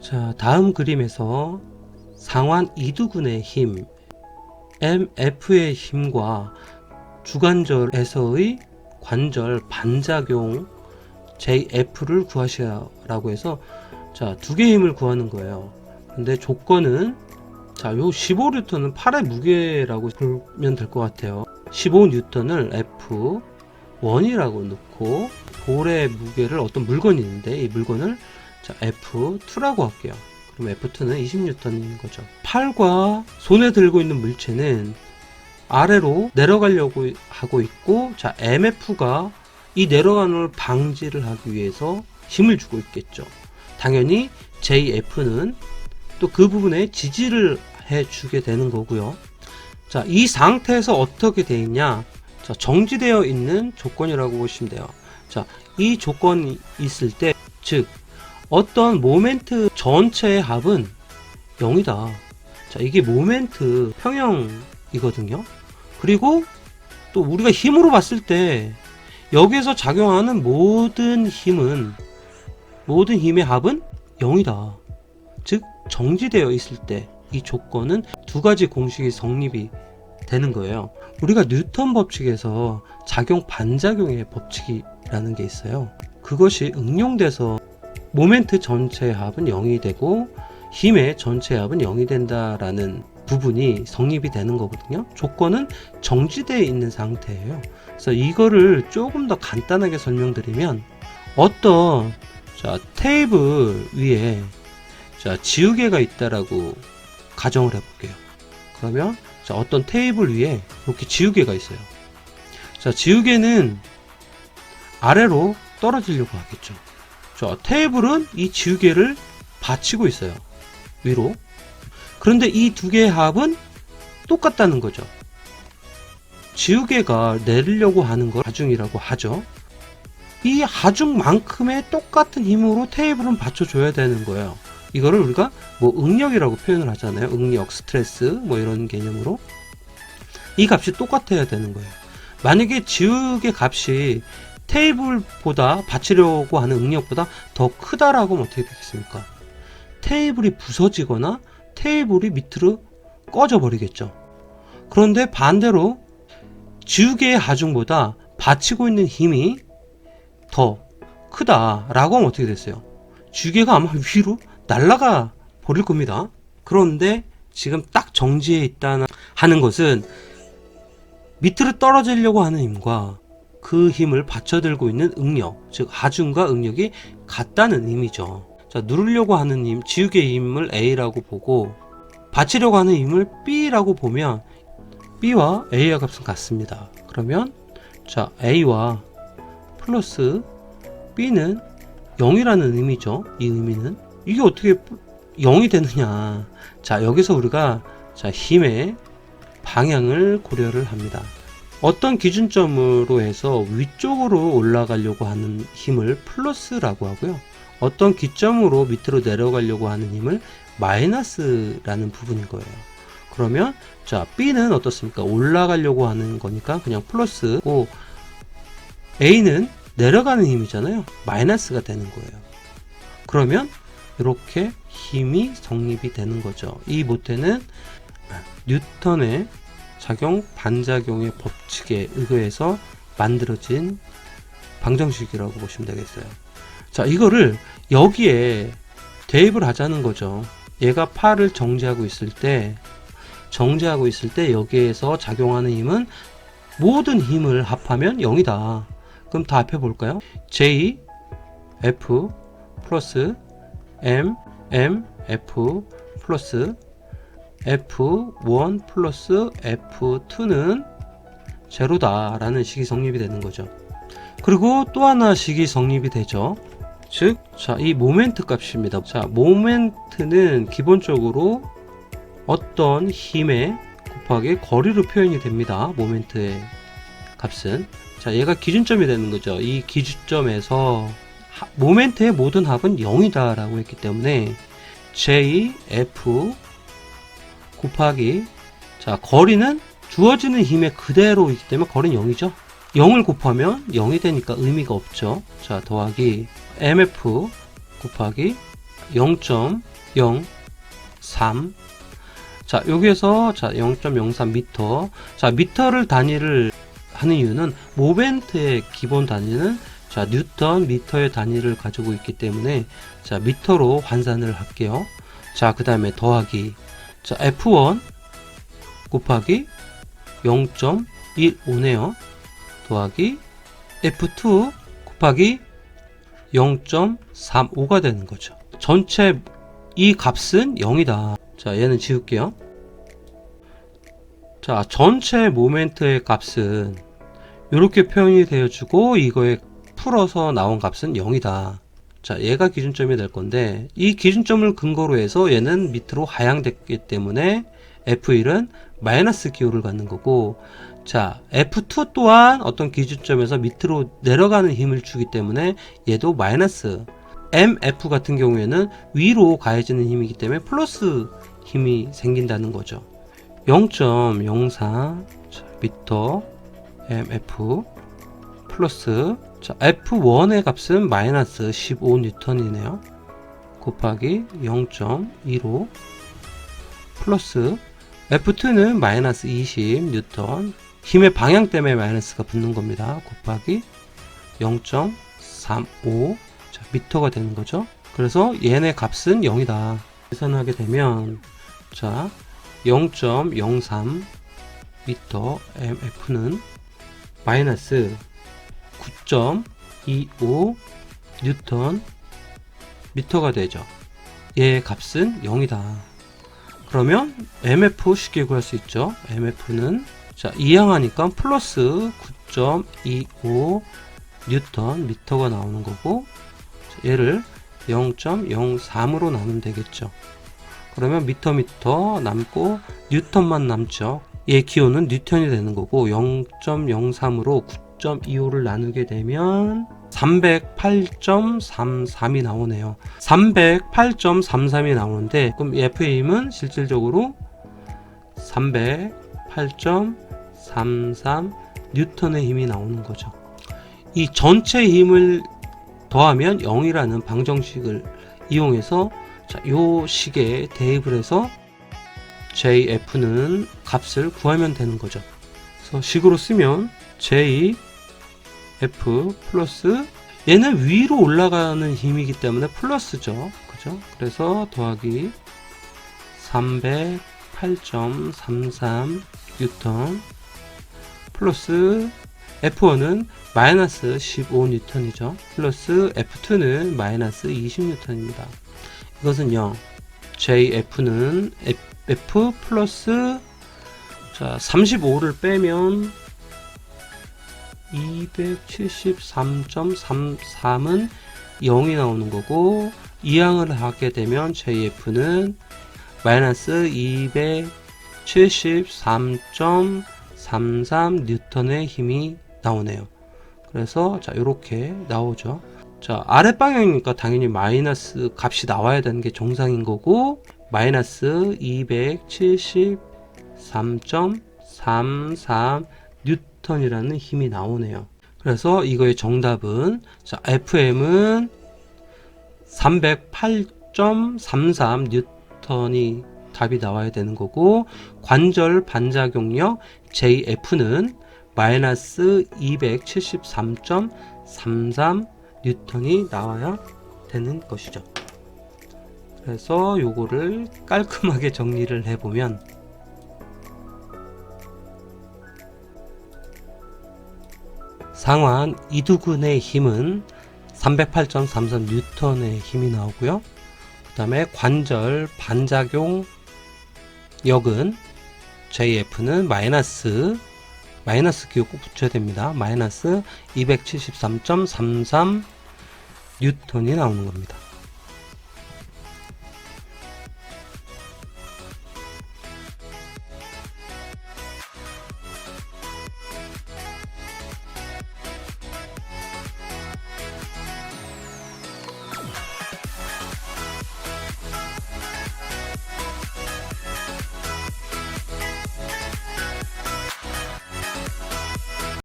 자, 다음 그림에서 상완 이두근의 힘 MF의 힘과 주관절에서의 관절 반작용 JF를 구하시라고 해서 자, 두 개의 힘을 구하는 거예요. 근데 조건은 자, 요 15N은 팔의 무게라고 보면 될 것 같아요. 15N을 F1이라고 넣고 볼의 무게를 어떤 물건이 있는데 이 물건을 자, F2라고 할게요. 그럼 F2는 20N인 거죠. 팔과 손에 들고 있는 물체는 아래로 내려가려고 하고 있고 자, MF가 이 내려가는 걸 방지를 하기 위해서 힘을 주고 있겠죠. 당연히 JF는 또 그 부분에 지지를 해주게 되는 거고요. 자, 이 상태에서 어떻게 되어 있냐? 자, 정지되어 있는 조건이라고 보시면 돼요. 자, 이 조건이 있을 때, 즉 어떤 모멘트 전체의 합은 0이다. 자, 이게 모멘트 평형이거든요. 그리고 또 우리가 힘으로 봤을 때 여기에서 작용하는 모든 힘의 합은 0이다. 즉 정지되어 있을 때 이 조건은 두 가지 공식이 성립이 되는 거예요. 우리가 뉴턴 법칙에서 작용 반작용의 법칙이라는 게 있어요. 그것이 응용돼서 모멘트 전체의 합은 0이 되고 힘의 전체의 합은 0이 된다라는 부분이 성립이 되는 거거든요. 조건은 정지되어 있는 상태예요. 그래서 이거를 조금 더 간단하게 설명드리면 어떤 자, 테이블 위에 자, 지우개가 있다라고 가정을 해볼게요. 그러면 자, 어떤 테이블 위에 이렇게 지우개가 있어요. 자, 지우개는 아래로 떨어지려고 하겠죠. 자, 테이블은 이 지우개를 받치고 있어요. 위로. 그런데 이 두 개의 합은 똑같다는 거죠. 지우개가 내리려고 하는 걸 하중이라고 하죠. 이 하중만큼의 똑같은 힘으로 테이블은 받쳐줘야 되는 거예요. 이거를 우리가 뭐 응력이라고 표현을 하잖아요. 응력, 스트레스 뭐 이런 개념으로 이 값이 똑같아야 되는 거예요. 만약에 지우개 값이 테이블보다 받치려고 하는 응력보다 더 크다라고 하면 어떻게 되겠습니까? 테이블이 부서지거나 테이블이 밑으로 꺼져 버리겠죠. 그런데 반대로 지우개의 하중보다 받치고 있는 힘이 더 크다라고 하면 어떻게 됐어요? 지우개가 아마 위로 날아가 버릴 겁니다. 그런데 지금 딱 정지해 있다는 하는 것은 밑으로 떨어지려고 하는 힘과 그 힘을 받쳐들고 있는 응력, 즉 하중과 응력이 같다는 의미죠. 자, 누르려고 하는 힘, 지우개의 힘을 A라고 보고 받치려고 하는 힘을 B라고 보면 B와 A의 값은 같습니다. 그러면 자, A와 플러스 B는 0이라는 의미죠. 이 의미는 이게 어떻게 0이 되느냐. 자, 여기서 우리가 자, 힘의 방향을 고려를 합니다. 어떤 기준점으로 해서 위쪽으로 올라가려고 하는 힘을 플러스라고 하고요. 어떤 기점으로 밑으로 내려가려고 하는 힘을 마이너스라는 부분인 거예요. 그러면 자, B는 어떻습니까? 올라가려고 하는 거니까 그냥 플러스고 A는 내려가는 힘이잖아요. 마이너스가 되는 거예요. 그러면 이렇게 힘이 성립이 되는 거죠. 이 모태는 뉴턴의 작용 반작용의 법칙에 의거해서 만들어진 방정식이라고 보시면 되겠어요. 자, 이거를 여기에 대입을 하자는 거죠. 얘가 팔을 정지하고 있을 때 여기에서 작용하는 힘은 모든 힘을 합하면 0이다. 그럼 다 합해 볼까요? J, F 플러스 M, F 플러스 F1 플러스 F2는 제로다 라는 식이 성립이 되는 거죠. 그리고 또 하나 식이 성립이 되죠. 즉, 자, 이 모멘트 값입니다. 자, 모멘트는 기본적으로 어떤 힘에 곱하기 거리로 표현이 됩니다. 모멘트의 값은. 자, 얘가 기준점이 되는 거죠. 이 기준점에서 모멘트의 모든 합은 0이다 라고 했기 때문에 JF 곱하기 자, 거리는 주어지는 힘에 그대로 있기 때문에 거리는 0이죠. 0을 곱하면 0이 되니까 의미가 없죠. 자, 더하기 MF 곱하기 0.1 0, 3. 자, 여기에서 자, 0.03m. 자, 미터를 단위를 하는 이유는 모멘트의 기본 단위는 자, 뉴턴 미터의 단위를 가지고 있기 때문에 자, 미터로 환산을 할게요. 자, 그 다음에 더하기. 자, F1 곱하기 0.15네요. 더하기 F2 곱하기 0.35가 되는 거죠. 전체 이 값은 0이다. 자, 얘는 지울게요. 자, 전체 모멘트의 값은 이렇게 표현이 되어주고 이거에 풀어서 나온 값은 0이다. 자, 얘가 기준점이 될 건데 이 기준점을 근거로 해서 얘는 밑으로 하향됐기 때문에 F1은 마이너스 기호를 갖는 거고, 자, F2 또한 어떤 기준점에서 밑으로 내려가는 힘을 주기 때문에 얘도 마이너스. MF 같은 경우에는 위로 가해지는 힘이기 때문에 플러스 힘이 생긴다는 거죠. 0.04 미터 MF 플러스, 자, F1의 값은 마이너스 15N이네요. 곱하기 0.15 플러스 F2는 마이너스 20N. 힘의 방향 때문에 마이너스가 붙는 겁니다. 곱하기 0.35 자, 미터가 되는 거죠. 그래서 얘네 값은 0이다. 계산하게 되면 자, 0.03 미터 MF는 마이너스 9.25 뉴턴 미터가 되죠. 얘의 값은 0이다. 그러면 MF 쉽게 구할 수 있죠. MF는 자, 이항하니까 플러스 9.25 뉴턴 미터가 나오는 거고, 얘를 0.03으로 나누면 되겠죠. 그러면 미터 남고 뉴턴만 남죠. 얘 기호는 뉴턴이 되는 거고 0.03으로 9.25를 나누게 되면 308.33이 나오네요. 308.33이 나오는데 그럼 F의 힘은 실질적으로 308.33 뉴턴의 힘이 나오는 거죠. 이 전체 힘을 더하면 0이라는 방정식을 이용해서 자, 요 식에 대입을 해서 JF는 값을 구하면 되는 거죠. 그래서 식으로 쓰면 JF 플러스, 얘는 위로 올라가는 힘이기 때문에 플러스죠. 그죠? 그래서 더하기 308.33 뉴턴 플러스 F1은 마이너스 15N이죠. 플러스 F2는 마이너스 20N입니다. 이것은요, JF는 F 플러스 자 35를 빼면 273.33은 0이 나오는 거고, 이항을 하게 되면 JF는 마이너스 273.33 뉴턴의 힘이 나오네요. 그래서 자, 요렇게 나오죠. 자, 아래 방향이니까 당연히 마이너스 값이 나와야 되는 게 정상인 거고, 마이너스 273.33 뉴턴이라는 힘이 나오네요. 그래서 이거의 정답은 자, FM은 308.33 뉴턴이 답이 나와야 되는 거고, 관절 반작용력 JF는 마이너스 273.33 뉴턴이 나와야 되는 것이죠. 그래서 요거를 깔끔하게 정리를 해보면 상완 이두근의 힘은 308.33 뉴턴의 힘이 나오고요. 그 다음에 관절 반작용 역은 JF는 마이너스 기호 꼭 붙여야 됩니다. 마이너스 273.33 뉴턴이 나오는 겁니다.